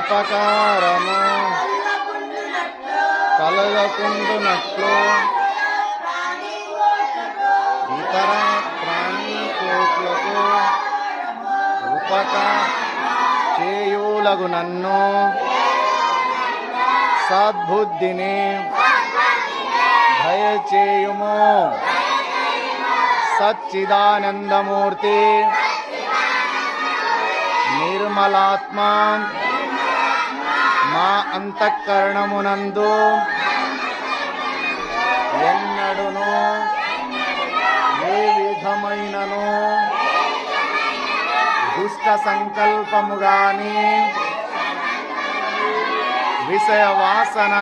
పాపకారము కలగకుండునట్లు ఇతర ప్రాణికోట్లకు చేయులగు నన్ను సద్బుద్ధిని దయచేయుము. సచ్చిదానందమూర్తి నిర్మలాత్మ మా అంతఃకరణమునందు ఎన్నడును ఏ విధమైనను దుష్ట సంకల్పము గాని విషయ వాసన